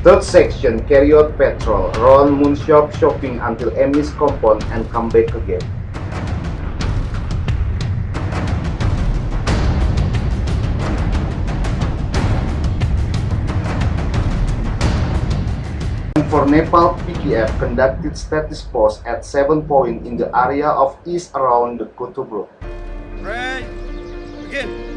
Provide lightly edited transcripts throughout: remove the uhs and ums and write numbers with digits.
Third section, carry out patrol, around Moonshop shopping until Emmy's compound and come back again. For Nepal, PKF conducted status post at 7 points in the area of east around the Kutubro. Right, begin.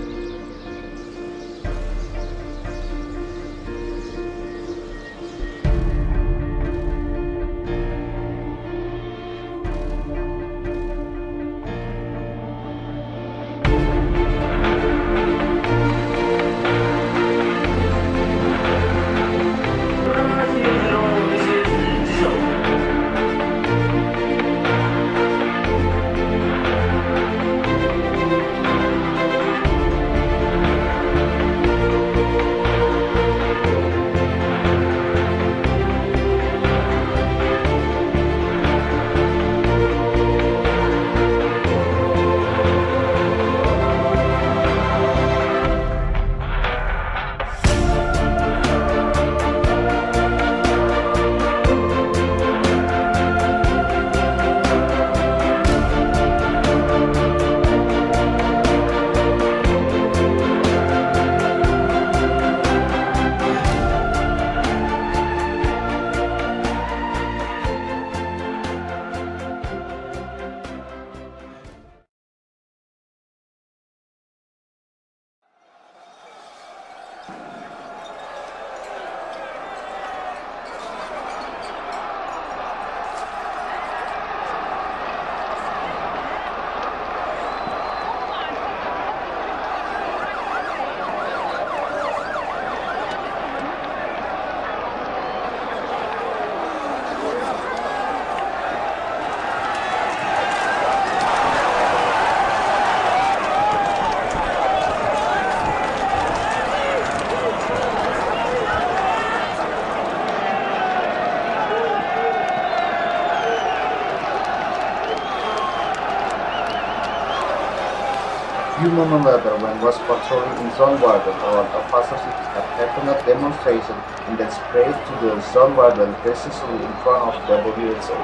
Few moments later, when was patrolling in Zone Warden around El Paso City had happened a demonstration and then sprayed to the Zone Warden precisely in front of WHO.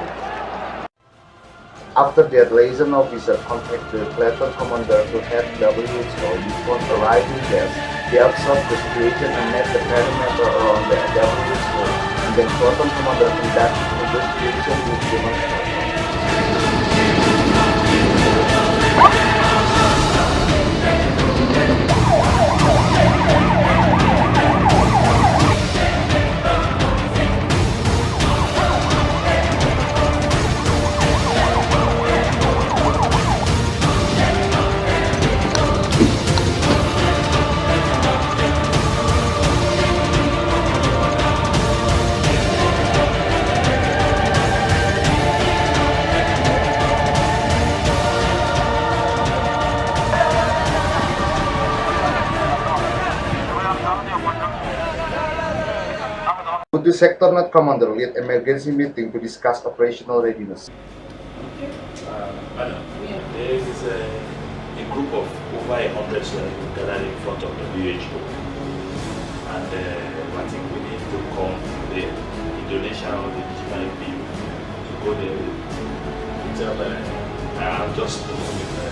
After that, liaison officer contacted the platoon commander to head WHO. Upon arriving there, they observed the situation and met the perimeter around the WHO, and then platoon commander conducted negotiation with demonstrators. Would the Sector North Commander lead emergency meeting to discuss operational readiness? Madam, there is a group of over 100 gathered in front of the WHO, and I think we need to come the Indonesia or the Jibai people to go there. I'm just with the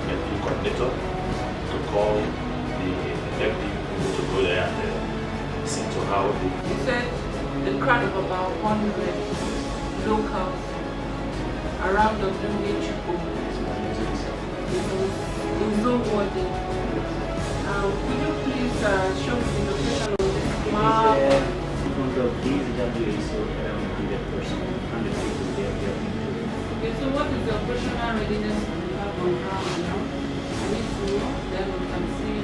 medical coordinator to call the FD people to go there and see to how they... You said the crowd of about 100 locals around the WHO in Zone Warden. Could you please show me the location of this map? In front of these WHO around 100 person, 100 people there. Okay, so what is the operational readiness we have on ground now? I need to know, then we can see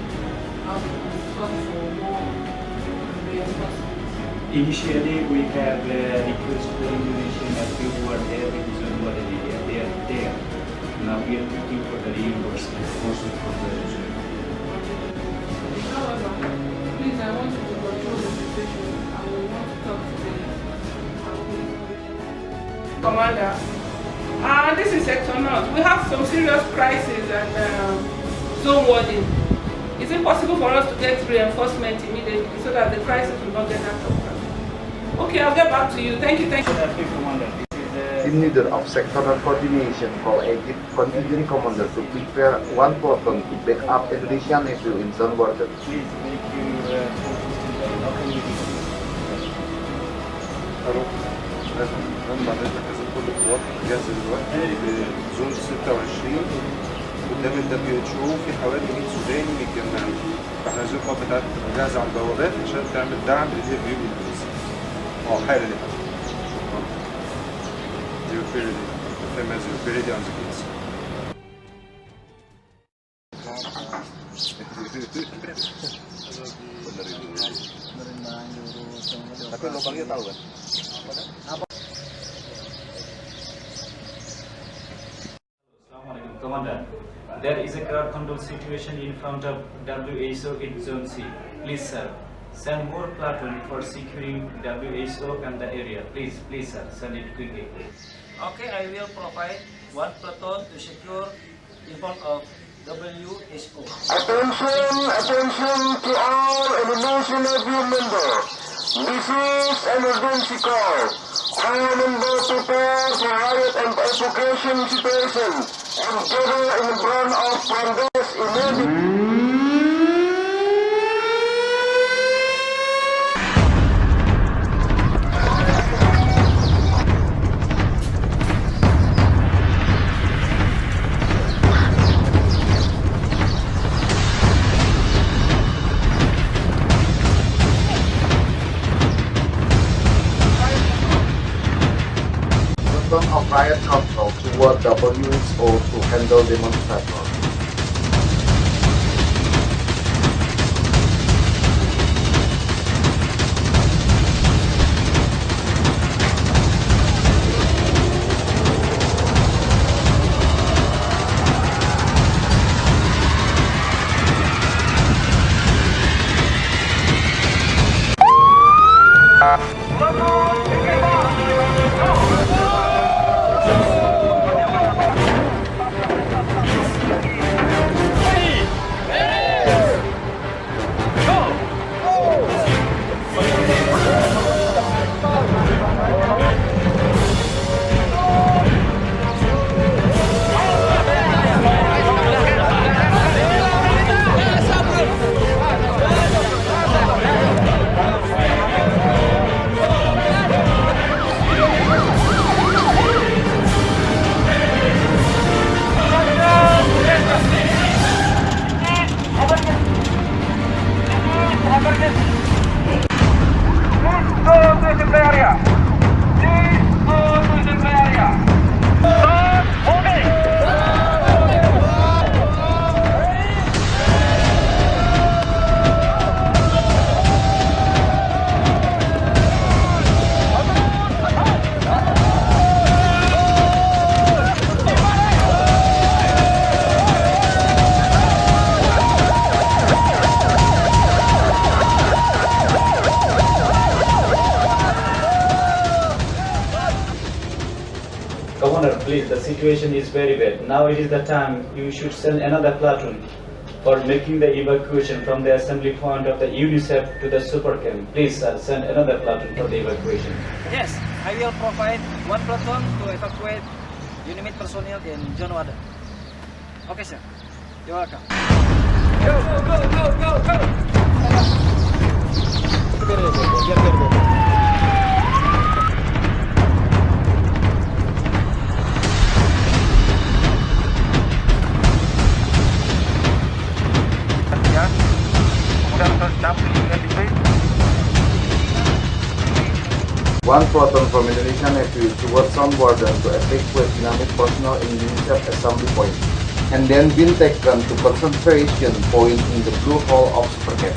how we can discuss for more reinforcements. Initially, we have requested the Indonesian FP who are there in Zone Warden area. They are there. Now we are looking for the reimbursement also from the region. However, please, I want you to control the situation. I will want to talk to the Commander. This is Sector North. We have some serious crisis at Zone Warden. Is it possible for us to get reinforcement immediately so that the crisis will not get out of hand? Okay, I'll get back to you. Thank you. Airfield Commander, this is Team leader of sectoral coordination call Egypt contingent commander to prepare one platoon to back up Indonesian Navy in zone border. please make your how can you do أروح لازم بعد إذنك لازم كل القوات جاهزة دلوقتي لزون 26 قدام ال WHO في حوالي 100 سوداني متجمعين، فاحنا عايزين القوات بتاعتنا تبقى جاهزة على البوابات عشان تعمل دعم للهيفي الإنجليزي. حالا دي You'll be ready on the case. Tapi lubangnya tahu kan? Assalamualaikum, Commander. There is a crowd control situation in front of WHO in Zone C. Please, sir, send more platoon for securing WHO and the area. Please, sir, send it quickly. Okay, I will provide one platoon to secure in front of WHO. Attention to all Indonesian Navy members. This is emergency call. All members prepare for riot and evacuation situation and gather in front of Prandes immediately. Platoon of riot control toward WHO to handle demonstrators. Commander, please, the situation is very bad. Now it is the time you should send another platoon for making the evacuation from the assembly point of the UNICEF to the super camp. Please, sir, send another platoon for the evacuation. Yes, I will provide one platoon to evacuate UNIMID personnel in Zone Wadah. Okay, sir. You're welcome. One platoon from Indonesian Navy towards Sound Border to evacuate dynamic personnel in UNICEF assembly point, and then been taken to concentration point in the blue hole of Supercamp.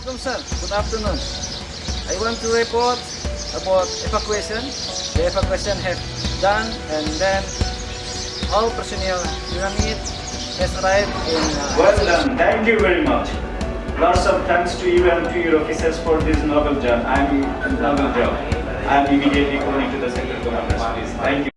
Assalamualaikum sir. Good afternoon. I want to report about evacuation. The evacuation have done, and then all personnel unit has arrived in. Well done. Thank you very much. Lots of thanks to you and to your officers for this noble job. I'm immediately going to the sector commanders, please. Thank you.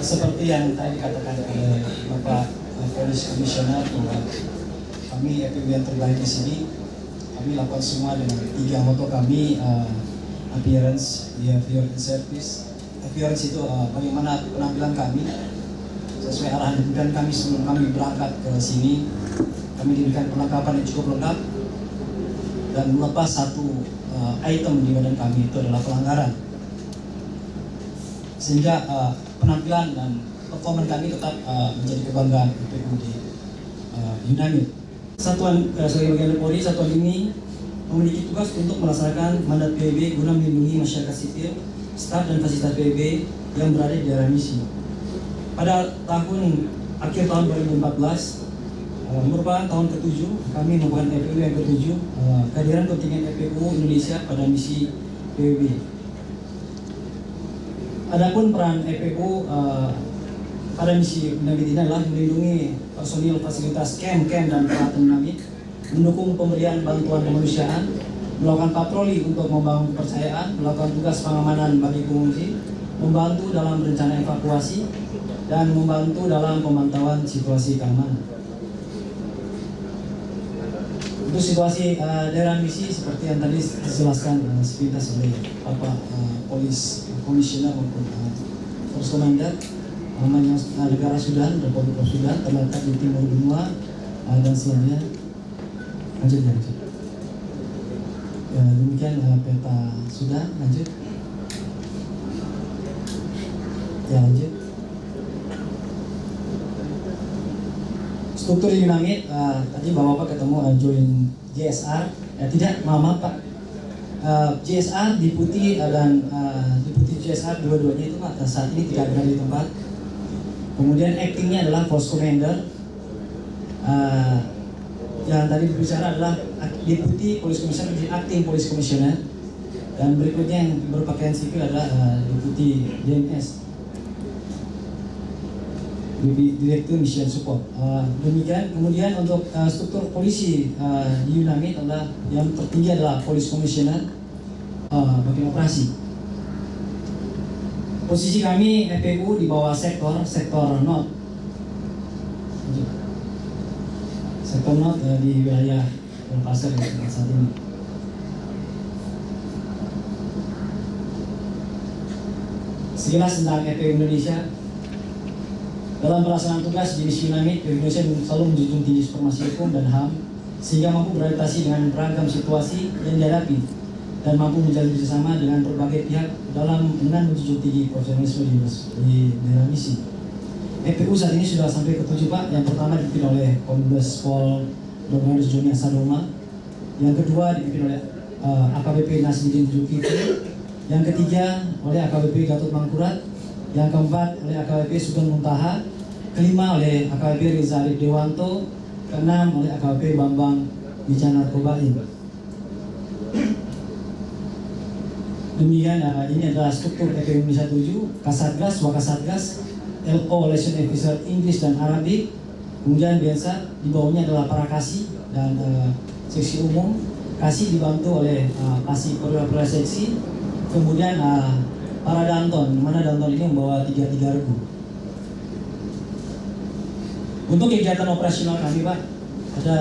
Seperti yang tadi dikatakan oleh Bapak Polisi Komisioner bahwa kami FPB yang terbaik di sini, kami lakukan semua dengan 3 moto kami, appearance, behavior, and service. Appearance itu bagaimana penampilan kami sesuai arahan dan kami sebelum kami berangkat ke sini, kami diberikan perlengkapan yang cukup lengkap dan melepas satu item di badan kami itu adalah pelanggaran, sehingga penampilan dan performa kami tetap menjadi kebanggaan PPU di Unamid. Satuan sebagai bagian dari Polri, satuan ini memiliki tugas untuk melaksanakan mandat PBB guna melindungi masyarakat sipil, staf dan fasilitas PBB yang berada di daerah misi. Pada akhir tahun 2014 merupakan tahun ke-7 kami merupakan FPU yang ke-7 kehadiran kontingen FPU Indonesia pada misi PBB. Adapun peran FPU pada misi Unamid ini adalah melindungi personil fasilitas camp dan peralatan Unamid, mendukung pemberian bantuan kemanusiaan, melakukan patroli untuk membangun kepercayaan, melakukan tugas pengamanan bagi pengungsi, membantu dalam rencana evakuasi, dan membantu dalam pemantauan situasi keamanan. Untuk situasi daerah misi seperti yang tadi dijelaskan sepintas oleh Bapak Polisi Komisioner maupun Force Commander, negara Sudan, Republik Sudan terletak di timur benua dan selanjutnya lanjut. Ya, demikian peta Sudan, lanjut. Ya, lanjut. struktur UNAMID, tadi Bapak ketemu join JSR, tidak, maaf Pak. JSR, Deputi dan Deputi JSR dua-duanya itu Pak saat ini tidak berada di tempat. Kemudian actingnya adalah Force Commander. Yang tadi berbicara adalah Deputi Police Commissioner, Acting Police Commissioner. Dan berikutnya yang berpakaian sipil adalah Deputi DMS, Direktur Mission Support. Demikian. Kemudian untuk struktur polisi di UNAMID adalah yang tertinggi adalah Police Commissioner bagian operasi. Posisi kami FPU di bawah sektor North. Sektor North di wilayah Pasir saat ini. Sekilas tentang FPU Indonesia. Dalam pelaksanaan tugas di misi UNAMID, Indonesia selalu menjunjung tinggi supremasi hukum dan HAM sehingga mampu beradaptasi dengan beragam situasi yang dihadapi dan mampu menjalin kerjasama dengan berbagai pihak dengan menjunjung tinggi profesionalisme di dalam misi. FPU saat ini sudah sampai ke 7 Pak. Yang pertama dipimpin oleh Kombes Pol Dr. Joni Asadoma. Yang kedua dipimpin oleh AKBP Nasruddin Zulkifli. Yang ketiga oleh AKBP Gatot Mangkurat. Yang keempat oleh AKBP Sugeng Muntaha. Kelima oleh AKBP Reza Arif Dewanto. Keenam oleh AKBP Bambang Wijanarkobain. Demikian, ini adalah struktur FPU Indonesia 7, Kasatgas, Wakasatgas, LO Liaison Officer Inggris dan Arabik, kemudian biasa di bawahnya adalah para kasih dan seksi umum. Kasih dibantu oleh kasih perwira seksi, kemudian para danton, mana danton ini membawa 3 regu. Untuk kegiatan operasional kami Pak, ada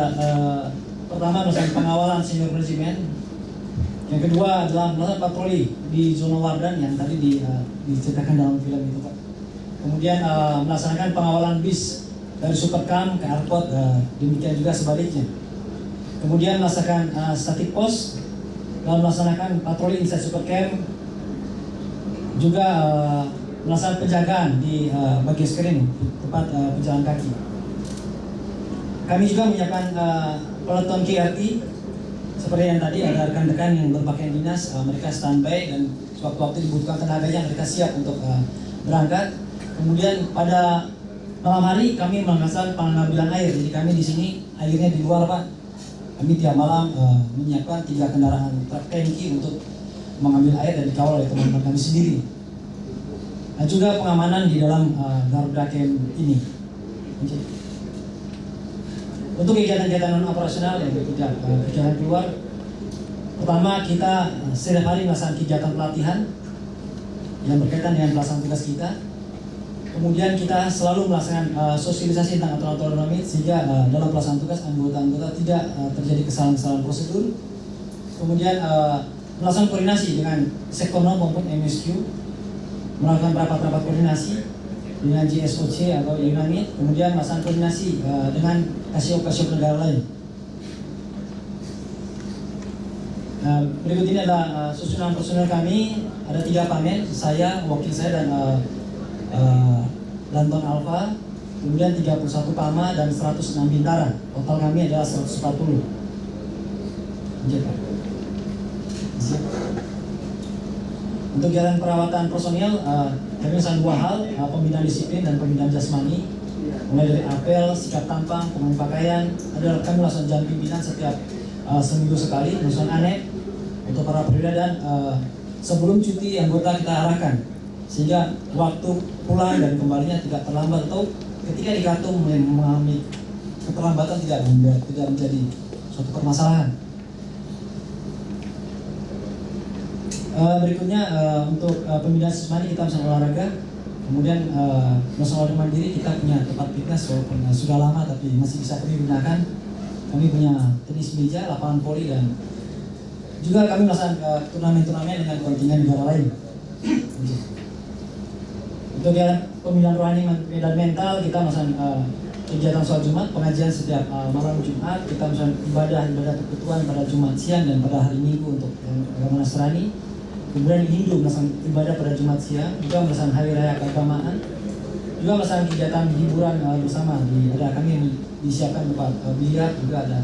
pertama melakukan pengawalan senior regimen. Yang kedua adalah melakukan patroli di zona Wardan yang tadi diceritakan dalam film itu Pak. Kemudian melaksanakan pengawalan bis dari Supercam ke airport, demikian juga sebaliknya. Kemudian melaksanakan static post dan melaksanakan patroli inside Supercam, juga melaksanakan penjagaan di bagian screen tempat pejalan kaki. Kami juga menyiapkan peleton KRT. Seperti yang tadi ada rekan-rekan yang berpakaian dinas, mereka standby dan sewaktu-waktu dibutuhkan tenaganya mereka siap untuk berangkat. Kemudian pada malam hari kami melaksanakan pengambilan air. Jadi kami di sini airnya di luar Pak. Kami tiap malam menyiapkan 3 kendaraan truk tangki untuk mengambil air dan dikawal oleh teman-teman kami sendiri. Dan juga pengamanan di dalam Garuda Camp ini. Untuk kegiatan-kegiatan non operasional yang tidak kegiatan keluar, pertama kita setiap hari melaksanakan kegiatan pelatihan yang berkaitan dengan pelaksanaan tugas kita. Kemudian kita selalu melaksanakan sosialisasi tentang aturan-aturan UNAMID sehingga dalam pelaksanaan tugas anggota-anggota tidak terjadi kesalahan-kesalahan prosedur. Kemudian melaksanakan koordinasi dengan sektor non maupun MSQ, melakukan rapat-rapat koordinasi dengan JSOC atau UNAMID, kemudian melaksanakan koordinasi dengan kasih-kasih negara lain. Berikut ini adalah susunan personel kami. Ada 3 panel, saya, wakil saya dan Lanton Alfa, kemudian 31 Pama dan 106 Bintara. Total kami adalah 140. Untuk kegiatan perawatan personil, kami melakukan 2 hal, pembinaan disiplin dan pembinaan jasmani. Mulai dari apel, sikap tampang, pemain pakaian. Ada kami melakukan jalan pimpinan setiap seminggu sekali, melakukan anek untuk para perwira dan sebelum cuti anggota kita arahkan sehingga waktu pulang dan kembalinya tidak terlambat atau ketika di Katung mengalami keterlambatan tidak menjadi suatu permasalahan. Berikutnya untuk pembinaan jasmani kita misalnya olahraga. Kemudian masalah mandiri kita punya tempat fitness walaupun sudah lama tapi masih bisa kami gunakan. Kami punya tenis meja, lapangan voli dan juga kami melaksanakan turnamen-turnamen dengan kontingen negara lain. Untuk pembinaan rohani dan mental kita melaksanakan kegiatan sholat Jumat, pengajian setiap malam Jumat. Kita melaksanakan ibadah persekutuan pada Jumat siang dan pada hari Minggu untuk agama Nasrani. Kemudian di Hindu melaksanakan ibadah pada Jumat siang, juga melaksanakan hari raya keagamaan. juga melaksanakan kegiatan hiburan bersama. Kami disiapkan tempat biliar, juga ada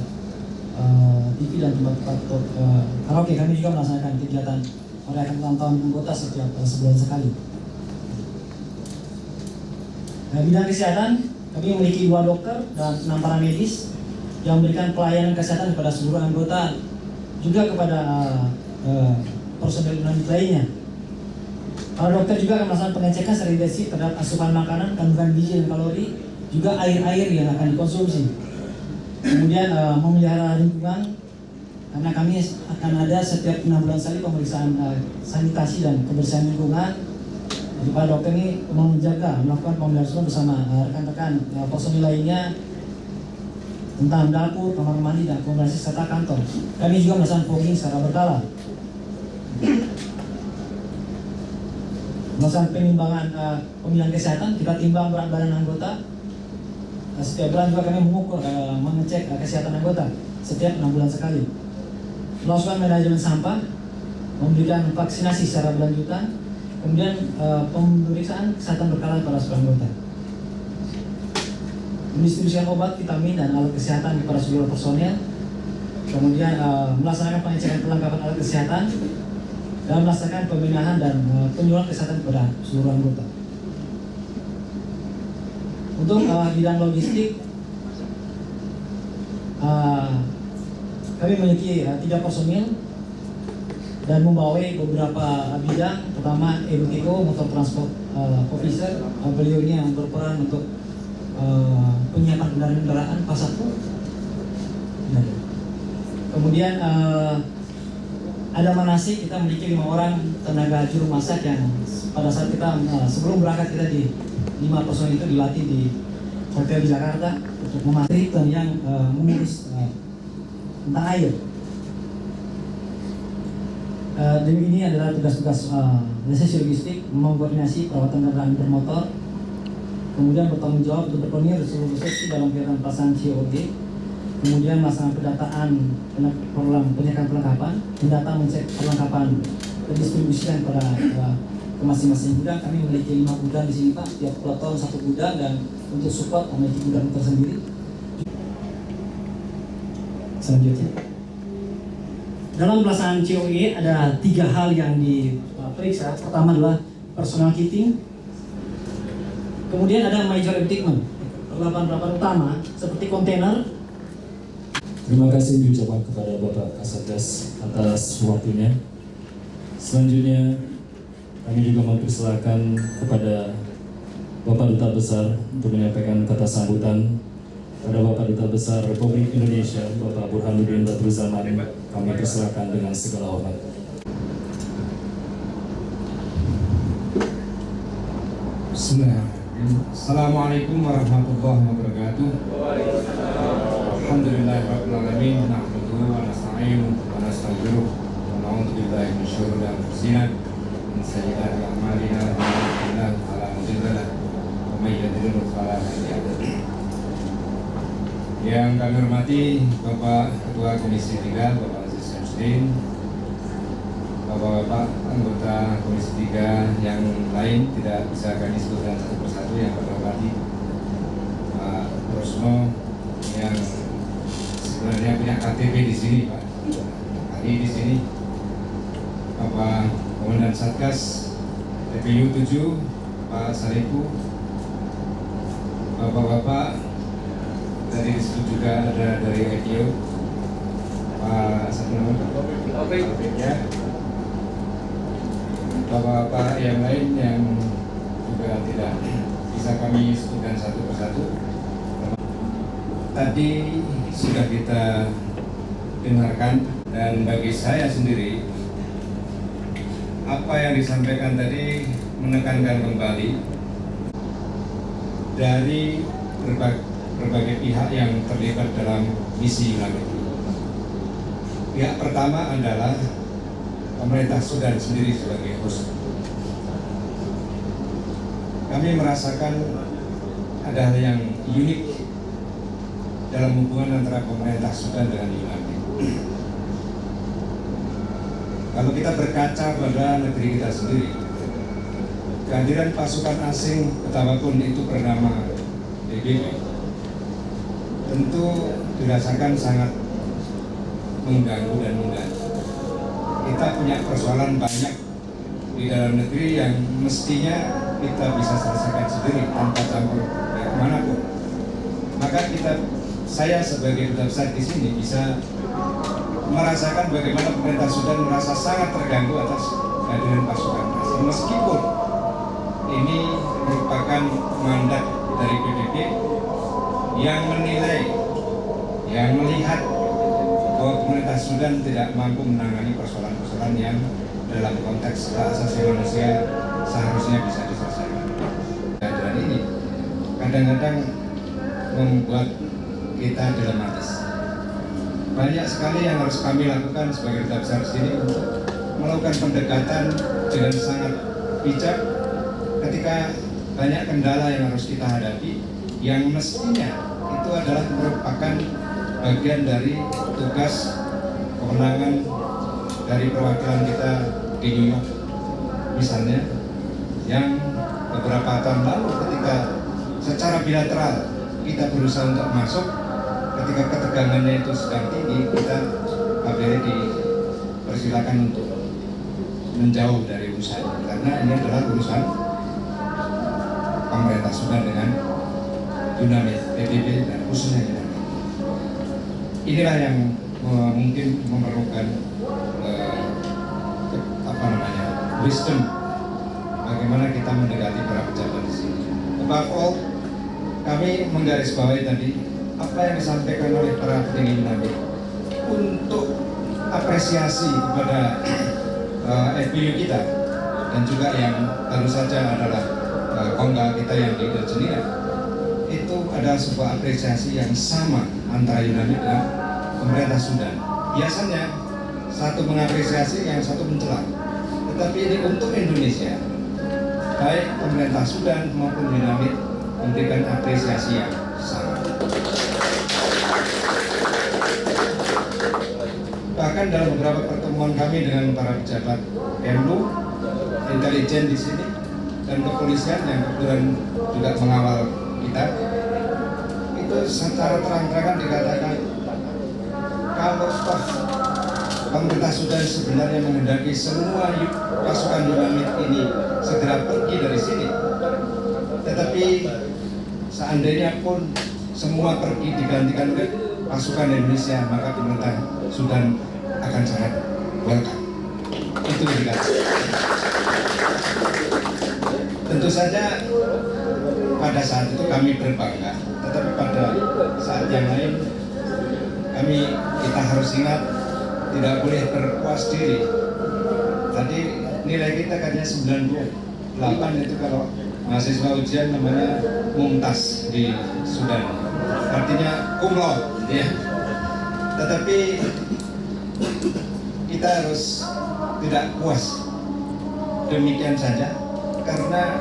TV dan tempat-tempat untuk karaoke. Kami juga melaksanakan kegiatan merayakan ulang tahun anggota setiap sebulan sekali. Bidang kesehatan, kami memiliki 2 dokter dan 6 paramedis yang memberikan pelayanan kesehatan kepada seluruh anggota, juga kepada personel unit lainnya. Para dokter juga akan melaksanakan pengecekan secara intensif terhadap asupan makanan, kandungan gizi dan kalori, juga air-air yang akan dikonsumsi. Kemudian memelihara lingkungan, karena kami akan ada setiap 6 bulan sekali pemeriksaan sanitasi dan kebersihan lingkungan. Jadi para dokter ini melakukan pemeliharaan bersama rekan-rekan personil lainnya tentang dapur, kamar mandi, dan akomodasi serta kantor. Kami juga melaksanakan fogging secara berkala. Melaksanakan penimbangan pemilihan kesehatan, kita timbang berat badan anggota. Setiap bulan juga kami mengukur, mengecek kesehatan anggota setiap 6 bulan sekali. Melakukan manajemen sampah, memberikan vaksinasi secara berlanjutan, kemudian pemeriksaan kesehatan berkala pada seluruh anggota. Mendistribusikan obat, vitamin, dan alat kesehatan kepada seluruh personel, kemudian melaksanakan pengecekan perlengkapan alat kesehatan, dan melaksanakan pembinaan dan penyuluhan kesehatan kepada seluruh anggota. Untuk bidang logistik, kami memiliki 3 personil dan membawai beberapa bidang. Pertama, EBTO, motor transport officer. Beliau ini yang berperan untuk penyiapan kendaraan pas 1. Kemudian ada manasik, kita memiliki 5 orang tenaga juru masak yang pada saat kita sebelum berangkat kita di 5 personil itu dilatih di hotel di Jakarta untuk memasak dan yang mengurus tentang air. Dan ini adalah tugas-tugas organisasi logistik, mengkoordinasi perawatan kendaraan bermotor, kemudian bertanggung jawab untuk berkoordinir seluruh seksi dalam kegiatan pelaksanaan COG, kemudian melaksanakan pendataan penyiapan perlengkapan, mendata mencek perlengkapan pendistribusian pada ke masing-masing gudang. Kami memiliki 5 gudang di sini Pak, tiap peleton 1 gudang, dan untuk support memiliki gudang tersendiri. Selanjutnya, dalam pelaksanaan COE ada 3 hal yang diperiksa. Pertama adalah personal kitting, kemudian ada major equipment, perlengkapan utama seperti kontainer. Terima kasih diucapkan kepada Bapak Kasatgas atas waktunya. Selanjutnya, kami juga mempersilakan kepada Bapak Duta Besar untuk menyampaikan kata sambutan. Pada Bapak Duta Besar Republik Indonesia, Bapak Burhanuddin Badrul Zaman, kami persilakan dengan segala hormat. Bismillahirrahmanirrahim. Assalamualaikum warahmatullahi wabarakatuh. Alhamdulillahirabbil alamin, nahmaduhu wa nasta'inuhu wa nastaghfiruh wa na'udzu billahi min syururi anfusina min sayyiati a'malina, man yahdihillahu fala mudilla lahu wa may yudlil fala hadiya lahu. Yang kami hormati Bapak Ketua Komisi 3, Bapak Aziz Syamsuddin, Bapak-bapak anggota Komisi 3 yang lain tidak bisa kami sebutkan satu persatu, yang kami hormati Pak Rosmo yang sebenarnya punya KTP di sini Pak, hari di sini, Bapak Komandan Satgas TPU 7 Pak Sarifu, Bapak-bapak dari disebut juga ada dari EDIO Pak Satno, ya, Bapak-bapak yang lain yang juga tidak bisa kami sebutkan satu persatu. Tadi sudah kita dengarkan, dan bagi saya sendiri apa yang disampaikan tadi menekankan kembali dari berbagai pihak yang terlibat dalam misi UNAMID. Pihak pertama adalah pemerintah Sudan sendiri sebagai host. Kami merasakan ada hal yang unik dalam hubungan antara pemerintah Sudan dengan UNAMID. Kalau kita berkaca pada negeri kita sendiri, kehadiran pasukan asing betapapun itu bernama PBB tentu dirasakan sangat mengganggu dan mengganggu. Kita punya persoalan banyak di dalam negeri yang mestinya kita bisa selesaikan sendiri tanpa campur dari kemanapun. Maka saya sebagai duta besar di sini bisa merasakan bagaimana pemerintah Sudan merasa sangat terganggu atas kehadiran pasukan asing, meskipun ini merupakan mandat dari PBB yang menilai, yang melihat bahwa pemerintah Sudan tidak mampu menangani persoalan-persoalan yang dalam konteks hak asasi manusia seharusnya bisa diselesaikan. Kehadiran ini kadang-kadang membuat kita dilematis. Banyak sekali yang harus kami lakukan sebagai duta besar di sini untuk melakukan pendekatan dengan sangat bijak ketika banyak kendala yang harus kita hadapi, yang mestinya itu adalah merupakan bagian dari tugas kewenangan dari perwakilan kita di New York misalnya, yang beberapa tahun lalu ketika secara bilateral kita berusaha untuk masuk, ketika ketegangannya itu sedang tinggi, kita KBRI dipersilakan untuk menjauh dari urusan ini, karena ini adalah urusan pemerintah Sudan dengan UNAMID, PBB dan khususnya UNAMID. Inilah yang mungkin memerlukan wisdom, bagaimana kita mendekati para pejabat di sini. Above all, kami menggarisbawahi tadi apa yang disampaikan oleh para petinggi UNAMID untuk apresiasi kepada FPU kita, dan juga yang baru saja adalah kongga kita yang di Virginia. Itu adalah sebuah apresiasi yang sama antara UNAMID dan pemerintah Sudan. Biasanya satu mengapresiasi, yang satu mencela. Tetapi ini untuk Indonesia, baik pemerintah Sudan maupun UNAMID memberikan apresiasi yang sama. Bahkan dalam beberapa pertemuan kami dengan para pejabat Kemlu, intelijen di sini, dan kepolisian yang kebetulan juga mengawal kita, itu secara terang-terangan dikatakan kalau toh pemerintah Sudan sebenarnya menghendaki semua pasukan UNAMID ini segera pergi dari sini, tetapi seandainya pun semua pergi digantikan oleh pasukan Indonesia, maka pemerintah Sudan akan sangat welcome. Itu dikatakan. Tentu saja pada saat itu kami berbangga, tetapi pada saat yang lain kita harus ingat, tidak boleh berpuas diri. Tadi nilai kita katanya 98, itu kalau mahasiswa ujian namanya mumtaz di Sudan, artinya cum laude, ya. Tetapi kita harus tidak puas demikian saja, karena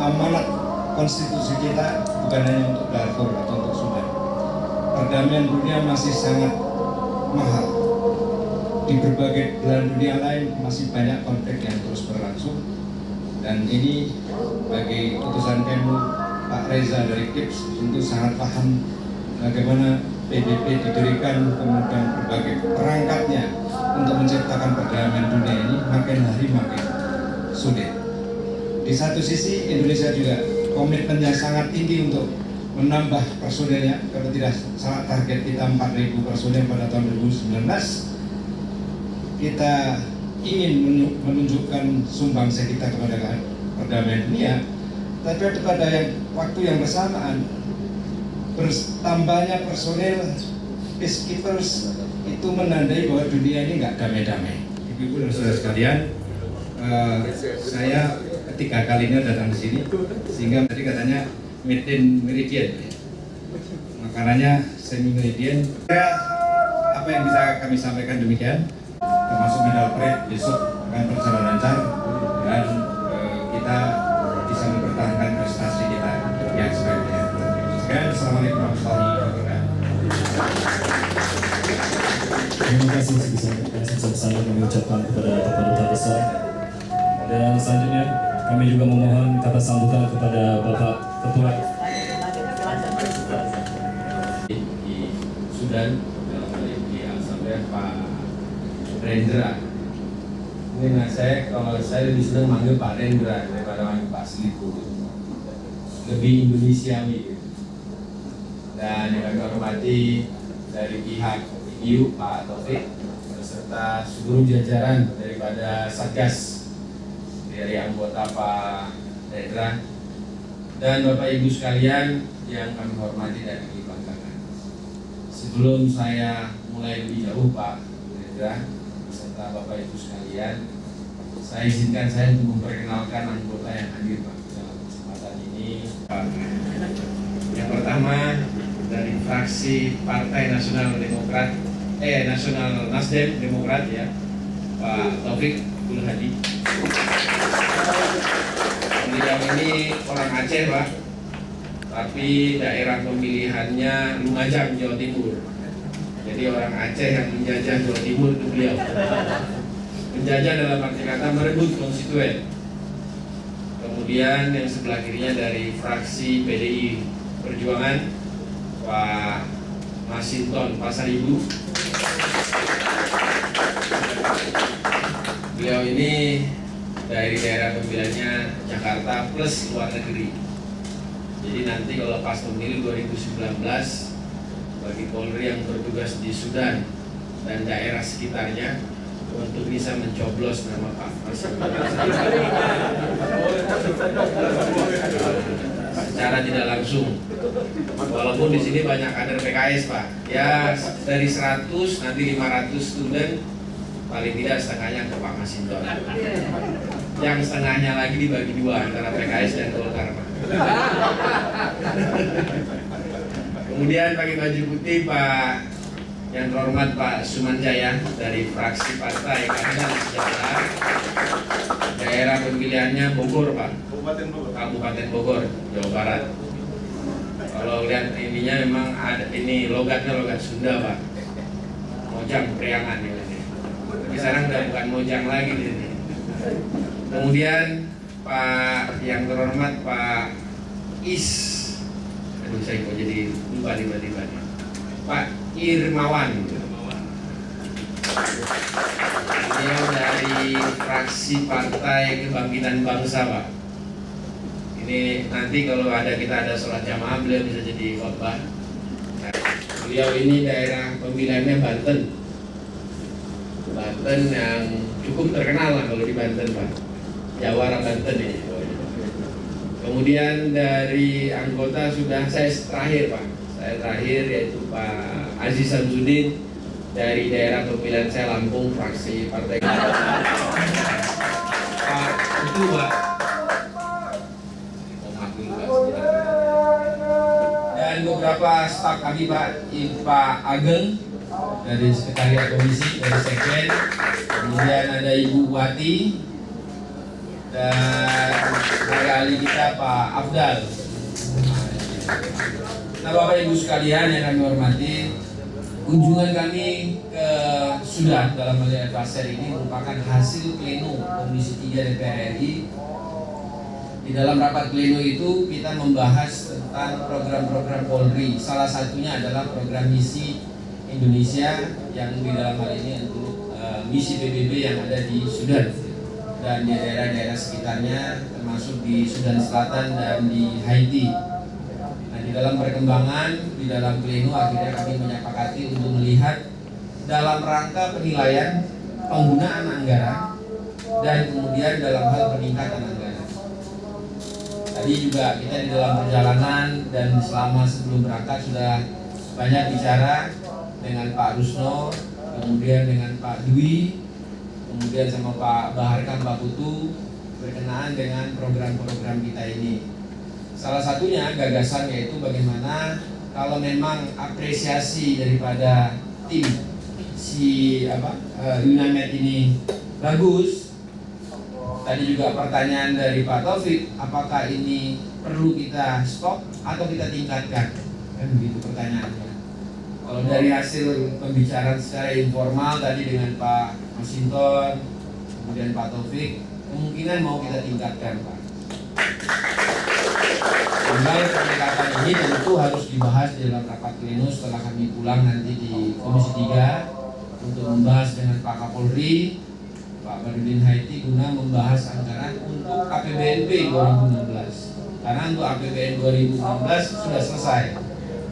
amanat konstitusi kita bukan hanya untuk Darfur atau untuk Sudan. Perdamaian dunia masih sangat mahal. Di berbagai belahan dunia lain masih banyak konflik yang terus berlangsung, dan ini bagi utusan Kemlu Pak Reza dari KIPS tentu sangat paham bagaimana PBB didirikan, kemudian berbagai perangkatnya untuk menciptakan perdamaian dunia ini makin hari makin sulit. Di satu sisi Indonesia juga komitmennya sangat tinggi untuk menambah personelnya. Kalau tidak salah target kita 4.000 personel pada tahun 2019. Kita ingin menunjukkan sumbangsi kita kepada perdamaian dunia, tapi pada waktu yang bersamaan bertambahnya personel peacekeepers itu menandai bahwa dunia ini nggak damai-damai. Ibu-ibu dan saudara sekalian, saya ketiga kalinya datang ke sini, sehingga tadi katanya made in Meridian, makanannya semi Meridian. Apa yang bisa kami sampaikan demikian, termasuk medal parade besok akan berjalan lancar, dan kita bisa mempertahankan prestasi kita yang sebaiknya. Sekian, assalamualaikum warahmatullahi wabarakatuh. Terima kasih sebesar-besarnya kami ucapkan kepada Bapak Duta Besar. Dan selanjutnya kami juga memohon kata sambutan kepada Bapak Ketua di Sudan, dalam hal ini di Al-Sabah, Pak Rendra. Ini saya, kalau saya lebih senang manggil Pak Rendra daripada manggil Pak Seliku, lebih Indonesiawi. Dan yang kami hormati dari pihak IU Pak Taufik beserta seluruh jajaran daripada Satgas, dari anggota Pak Rendra dan Bapak Ibu sekalian yang kami hormati dan kami banggakan. Sebelum saya mulai lebih jauh, Pak Rendra beserta Bapak Ibu sekalian, saya izinkan saya untuk memperkenalkan anggota yang hadir, Pak, dalam kesempatan ini. Pak, yang pertama dari fraksi Partai Nasional Demokrat, Nasional Nasdem Demokrat ya, Pak Taufik Abdul Hadi. Beliau ini orang Aceh, Pak, tapi daerah pemilihannya Lumajang, Jawa Timur. Jadi orang Aceh yang menjajah Jawa Timur itu beliau. Menjajah dalam arti kata merebut konstituen. Kemudian yang sebelah kirinya dari fraksi PDI Perjuangan, Pak Masinton Pasaribu. Beliau ini dari daerah pemilihannya Jakarta plus luar negeri. Jadi nanti kalau pas pemilu 2019 bagi Polri yang bertugas di Sudan dan daerah sekitarnya untuk bisa mencoblos nama Pak Masinton secara tidak langsung. Walaupun di sini banyak kader PKS, Pak. Ya dari 100 nanti 500 student, paling tidak setengahnya ke Pak Masinton. Yang setengahnya lagi dibagi dua antara PKS dan Golkar, Pak. Kemudian pakai baju putih Pak yang terhormat Pak Sumanjaya dari fraksi Partai Keadilan Sejahtera. Daerah pemilihannya Bogor, Pak. Kabupaten Bogor, Jawa Barat. Kalau lihat ininya memang ada ini logatnya logat Sunda, Pak. Mojang Priangan ini. Tapi sekarang udah bukan Mojang lagi di sini. Kemudian Pak yang terhormat Pak aduh saya kok jadi lupa tiba-tiba nih. Pak Irmawan. Beliau dari fraksi Partai Kebangkitan Bangsa, Pak. Ini nanti kalau kita ada sholat jamaah, beliau bisa jadi khotbah. Nah, beliau ini daerah pemilihannya Banten. Banten yang cukup terkenal lah kalau di Banten, Pak. Jawara Banten ini. Kemudian dari anggota sudah saya terakhir, Pak. Saya terakhir yaitu Pak Aziz Samsudin dari daerah pemilihan saya Lampung, fraksi Partai. Pak itu, Pak. Dan beberapa staf kami, Pak Ageng dari Sekretariat Komisi, dari Sekjen. Kemudian ada Ibu Wati dan tenaga ahli kita Pak Afdal. Nah, Bapak Ibu sekalian yang kami hormati, kunjungan kami ke Sudan dalam hal Pasir ini merupakan hasil pleno Komisi 3 DPR RI. Di dalam rapat pleno itu kita membahas tentang program-program Polri. Salah satunya adalah program misi Indonesia yang di dalam hal ini untuk misi PBB yang ada di Sudan dan di daerah-daerah sekitarnya, termasuk di Sudan Selatan dan di Haiti. Nah, di dalam perkembangan, di dalam pleno akhirnya kami menyepakati untuk melihat dalam rangka penilaian penggunaan anggaran dan kemudian dalam hal peningkatan anggaran. Tadi juga kita di dalam perjalanan dan selama sebelum berangkat sudah banyak bicara dengan Pak Rusno, kemudian dengan Pak Dwi, kemudian sama Pak Baharkam, Pak Putu, berkenaan dengan program-program kita ini. Salah satunya gagasan yaitu bagaimana kalau memang apresiasi daripada tim UNAMED ini bagus. Tadi juga pertanyaan dari Pak Taufik, apakah ini perlu kita stop atau kita tingkatkan? Kan begitu pertanyaannya. Kalau dari hasil pembicaraan secara informal tadi dengan Pak Masinton, kemudian Pak Taufik, kemungkinan mau kita tingkatkan, Pak. berbagai pendekatan ini tentu harus dibahas di dalam rapat pleno setelah kami pulang nanti di Komisi 3 untuk membahas dengan Pak Kapolri, Pak Badudin Haiti guna membahas anggaran untuk APBNP 2016. Karena untuk APBN 2016 sudah selesai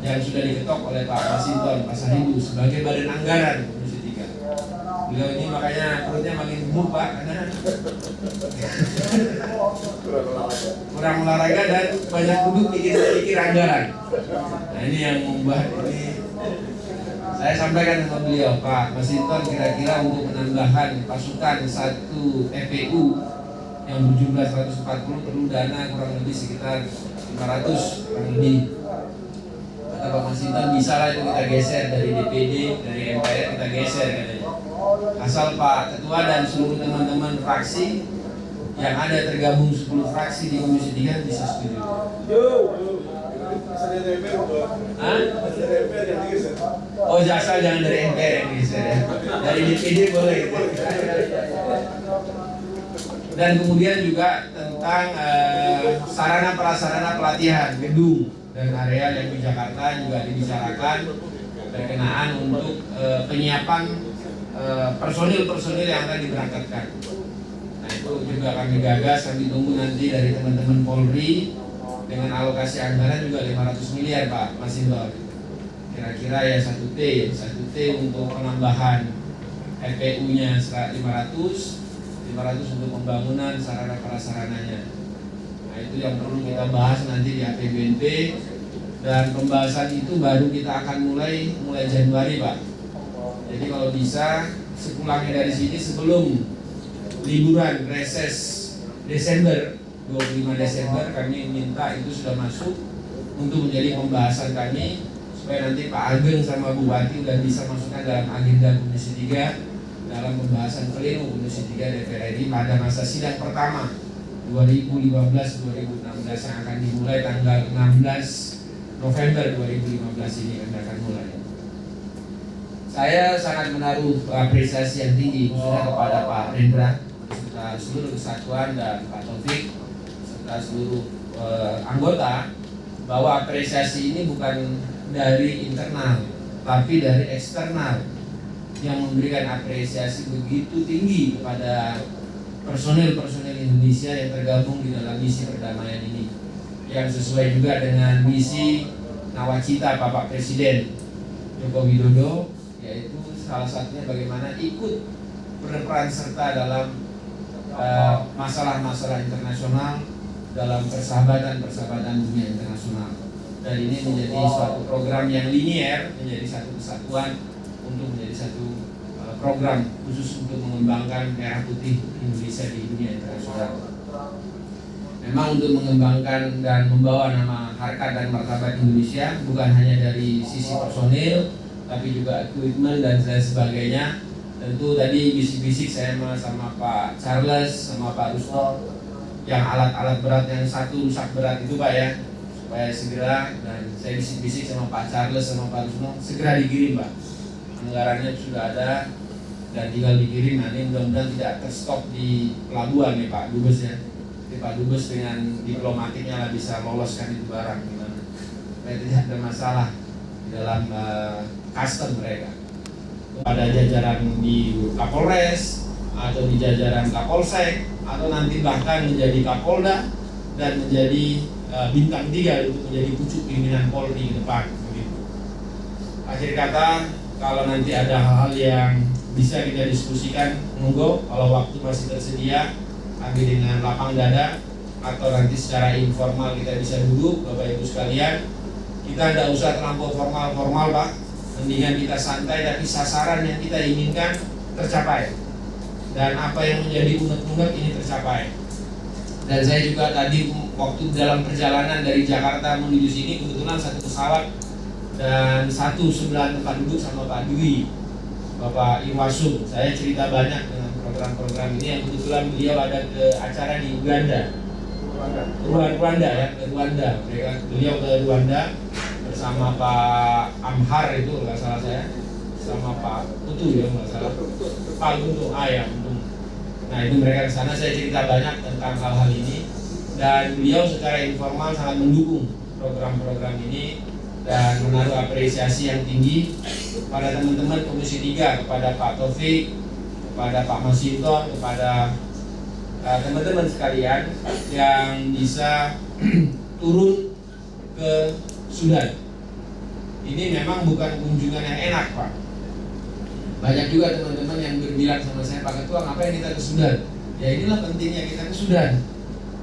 yang sudah diketok oleh Pak Masinton Pasaribu sebagai badan anggaran Komisi 3. Beliau ini makanya perutnya makin gemuk Pak, karena kurang olahraga dan banyak duduk mikir anggaran. Nah ini yang membuat ini saya sampaikan sama beliau, Pak Masinton, kira-kira untuk penambahan pasukan satu FPU yang berjumlah 140 perlu dana kurang lebih sekitar 500 kurang lebih. Kata Pak Masinton, bisa lah itu kita geser dari DPD, dari MPR kita geser katanya. Asal Pak Ketua dan seluruh teman-teman fraksi yang ada tergabung 10 fraksi di Komisi 3 bisa setuju. Oh jasa jangan dari MPR yang digeser ya. Dari DPD boleh. Dan kemudian juga tentang sarana prasarana pelatihan gedung dan area yang di Jakarta juga dibicarakan berkenaan untuk penyiapan personil yang akan diberangkatkan. Nah itu juga kami gagas, kami tunggu nanti dari teman-teman Polri dengan alokasi anggaran juga 500 miliar Pak Masinton. Kira-kira ya 1T untuk penambahan FPU-nya 500 untuk pembangunan sarana prasarananya. Nah itu yang perlu kita bahas nanti di APBNP, dan pembahasan itu baru kita akan mulai Januari Pak. Jadi kalau bisa sepulangnya dari sini sebelum liburan reses Desember 25 Desember kami minta itu sudah masuk untuk menjadi pembahasan kami, supaya nanti Pak Ageng sama Bupati udah bisa masukkan dalam agenda Komisi 3 dalam pembahasan pleno Komisi 3 DPR RI pada masa sidang pertama 2015-2016 yang akan dimulai tanggal 16 November 2015 ini akan mulai. Saya sangat menaruh apresiasi yang tinggi khususnya kepada Pak Rendra serta seluruh kesatuan dan Pak Taufik serta seluruh anggota, bahwa apresiasi ini bukan dari internal tapi dari eksternal yang memberikan apresiasi begitu tinggi kepada personil-personil Indonesia yang tergabung di dalam misi perdamaian ini, yang sesuai juga dengan misi nawacita Bapak Presiden Joko Widodo, yaitu salah satunya bagaimana ikut berperan serta dalam masalah-masalah internasional, dalam persahabatan dunia internasional. Dan ini menjadi suatu program yang linier, menjadi satu kesatuan untuk menjadi satu program khusus untuk mengembangkan merah putih Indonesia di dunia internasional. Memang untuk mengembangkan dan membawa nama harkat dan martabat Indonesia bukan hanya dari sisi personil, tapi juga equipment dan sebagainya. Tentu tadi bisik-bisik saya sama Pak Charles, sama Pak Rusno, yang alat-alat berat yang satu rusak berat itu Pak ya, supaya segera, dan saya bisik-bisik sama Pak Charles sama Pak Rusno, segera dikirim Pak. Anggarannya sudah ada dan tinggal dikirim. Nanti mudah-mudahan tidak terstop di pelabuhan ya Pak Dubes ya. Jadi Pak Dubes dengan diplomatiknya lah bisa loloskan itu barang gimana, supaya tidak ada masalah di dalam custom mereka. Pada jajaran di Kapolres atau di jajaran Kapolsek atau nanti bahkan menjadi Kapolda dan menjadi bintang 3 untuk menjadi pucuk pimpinan Polri ke depan. Akhir kata, kalau nanti ada hal-hal yang bisa kita diskusikan, monggo, kalau waktu masih tersedia, kami dengan lapang dada, atau nanti secara informal kita bisa duduk, Bapak Ibu sekalian. Kita tidak usah terlampau formal-formal Pak, mendingan kita santai tapi sasaran yang kita inginkan tercapai, dan apa yang menjadi unek-unek ini tercapai. Dan saya juga tadi waktu dalam perjalanan dari Jakarta menuju sini, kebetulan satu pesawat dan satu sebelah tempat duduk sama Pak Dwi, Bapak Iwasum. Saya cerita banyak dengan program-program ini, yang kebetulan beliau ada ke acara di Uganda, Rwanda ya, ke Rwanda. Beliau ke Rwanda bersama Pak Amhar itu nggak salah saya, sama Pak Putu ya nggak salah, Pak Guntung, ya Guntung. Nah itu mereka ke sana, saya cerita banyak tentang hal-hal ini, dan beliau secara informal sangat mendukung program-program ini dan menaruh apresiasi yang tinggi pada teman-teman Komisi 3, kepada Pak Taufik, kepada Pak Masinton, kepada teman-teman sekalian yang bisa turun ke Sudan. Ini memang bukan kunjungan yang enak, Pak. Banyak juga teman-teman yang berbilang sama saya, Pak Ketua, ngapain kita ke Sudan? Ya inilah pentingnya kita ke Sudan.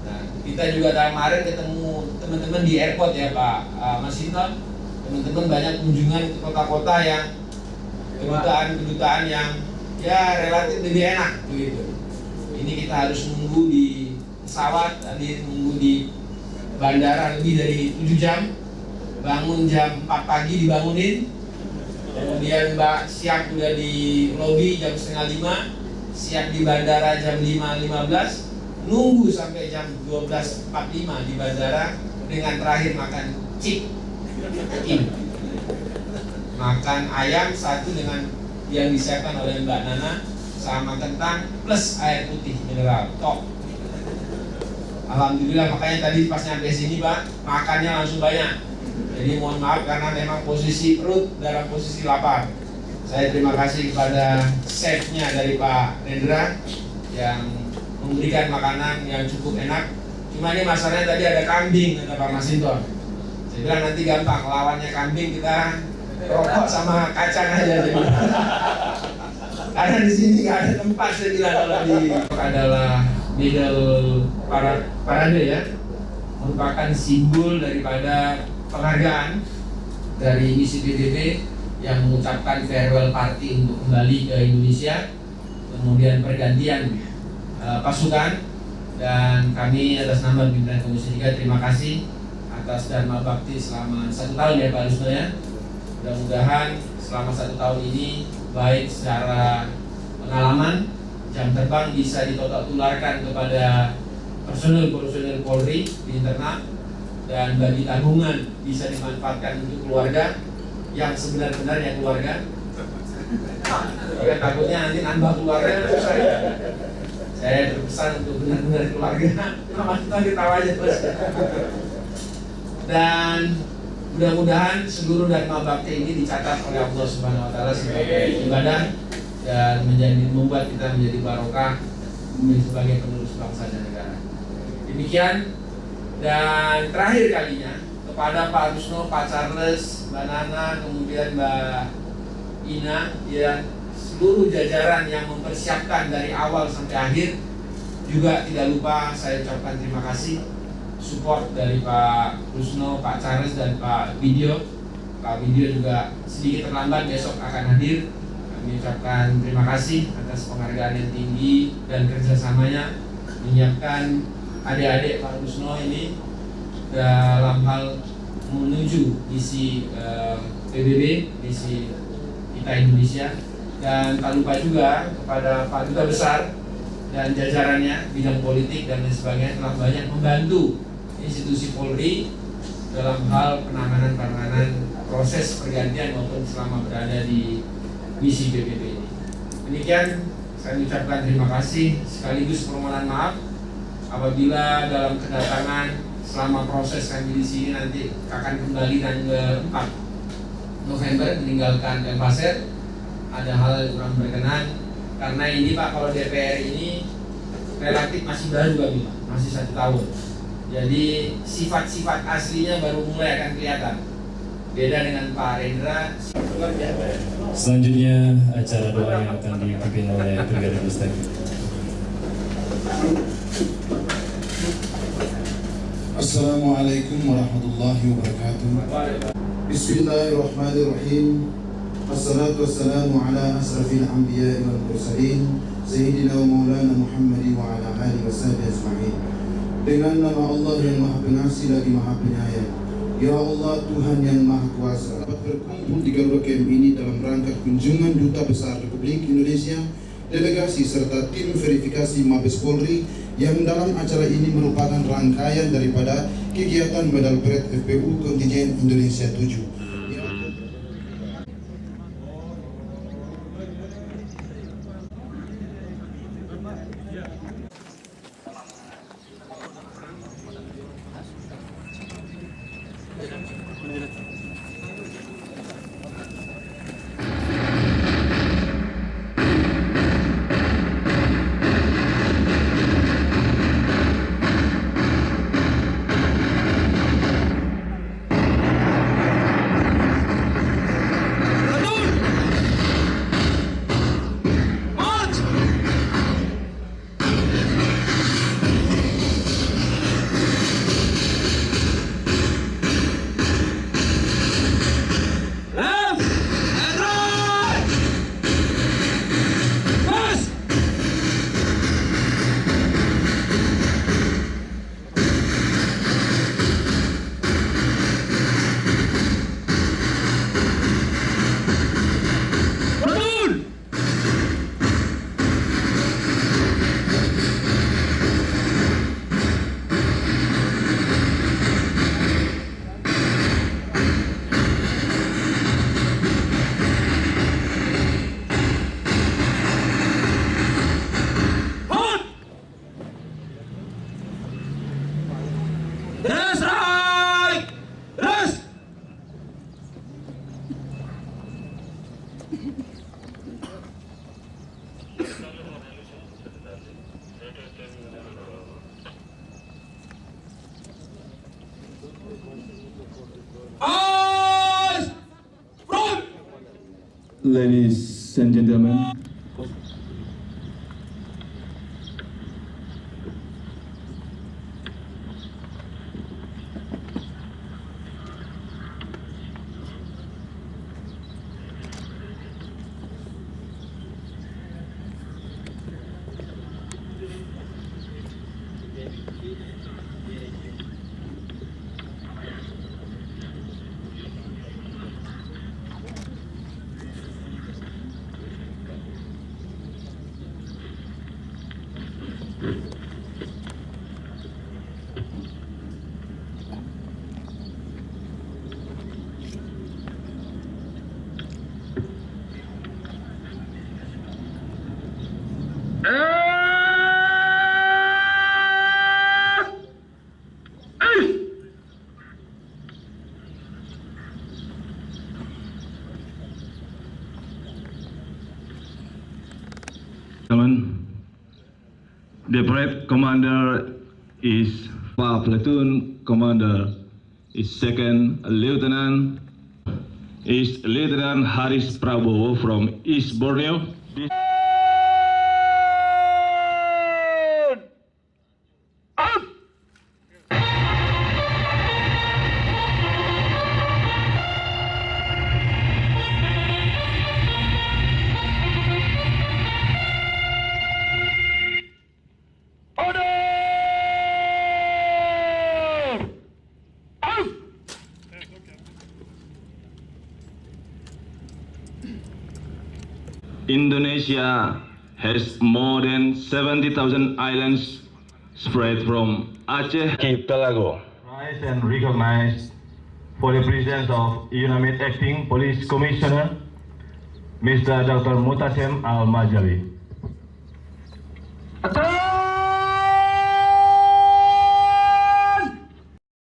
Nah, kita juga kemarin ketemu teman-teman di airport ya Pak Masinton. Teman-teman banyak kunjungan ke kota-kota yang kedutaan yang ya relatif lebih enak begitu. Ini kita harus nunggu di pesawat, tadi nunggu di bandara lebih dari 7 jam. Bangun jam 4 pagi dibangunin. Kemudian Mbak siap udah di lobi jam 4:30, siap di bandara jam 5.15, nunggu sampai jam 12.45 di bandara dengan terakhir makan chicken, makan ayam satu dengan yang disiapkan oleh Mbak Nana sama kentang plus air putih mineral. Top. Alhamdulillah, makanya tadi pas nyampe sini Pak makannya langsung banyak. Jadi mohon maaf karena memang posisi perut dalam posisi lapar. Saya terima kasih kepada chefnya dari Pak Rendra yang memberikan makanan yang cukup enak. Cuma ini masalahnya tadi ada kambing kata Pak Masinton. Saya bilang nanti gampang, lawannya kambing kita rokok sama kacang aja. Karena di sini nggak ada tempat saya bilang kalau di adalah middle parade ya, merupakan simbol daripada penghargaan dari misi PBB yang mengucapkan farewell party untuk kembali ke Indonesia, kemudian pergantian pasukan, dan kami atas nama pimpinan Komisi 3 terima kasih atas Dharma Bakti selama 1 tahun ya Pak Rusno ya. Mudah-mudahan selama 1 tahun ini baik secara pengalaman, jam terbang bisa ditularkan kepada personel-personel Polri di internal, dan bagi tabungan bisa dimanfaatkan untuk keluarga yang sebenar-benarnya keluarga. Ya, takutnya nanti nambah keluarga susah ya. Saya berpesan untuk benar-benar keluarga. Nama kita ketawa aja terus. Dan mudah-mudahan seluruh Dharma Bakti ini dicatat oleh Allah Subhanahu Wa Taala sebagai ibadah dan membuat kita menjadi barokah sebagai penerus bangsa dan negara. Demikian. Dan terakhir kalinya kepada Pak Rusno, Pak Charles, Mbak Nana, kemudian Mbak Ina, ya seluruh jajaran yang mempersiapkan dari awal sampai akhir, juga tidak lupa saya ucapkan terima kasih support dari Pak Rusno, Pak Charles dan Pak Video. Pak Video juga sedikit terlambat, besok akan hadir. Kami ucapkan terima kasih atas penghargaan yang tinggi dan kerjasamanya menyiapkan adik-adik Pak Rusno ini dalam hal menuju misi PBB, misi kita Indonesia. Dan tak lupa juga kepada Pak Duta Besar dan jajarannya bidang politik dan lain sebagainya telah banyak membantu institusi Polri dalam hal penanganan proses pergantian maupun selama berada di misi PBB ini. Demikian saya ucapkan terima kasih sekaligus permohonan maaf apabila dalam kedatangan selama proses kami di sini nanti akan kembali tanggal 4 November meninggalkan Elpaser, ada hal yang kurang berkenan karena ini Pak, kalau DPR ini relatif masih baru kami Pak, masih 1 tahun. Jadi sifat-sifat aslinya baru mulai akan kelihatan. Beda dengan Pak Rendra. Selanjutnya acara doa yang akan dipimpin oleh Brigadir Mustaqim. Assalamualaikum warahmatullahi wabarakatuh. Bismillahirrahmanirrahim. Assalatu wassalamu ala asrafil anbiya wal mursalin Sayyidina wa maulana Muhammadi wa ala alihi wa sahbihi ajma'in. Dengan nama Allah yang maha pengasih lagi maha penyayang, ya Allah Tuhan yang maha kuasa, dapat berkumpul di Garuda Camp ini dalam rangka kunjungan Duta Besar Republik Indonesia, delegasi serta tim verifikasi Mabes Polri yang dalam acara ini merupakan rangkaian daripada kegiatan Medal Berat FPU Kontingen Indonesia 7. Ladies and gentlemen, the parade commander is platoon commander is Second Lieutenant is Lieutenant Haris Prabowo from East Borneo. Indonesia has more than 70,000 islands spread from Aceh to Pelago. Rise and recognized for the presence of UNAMID Acting Police Commissioner, Mr. Dr. Mutasem Al-Majali.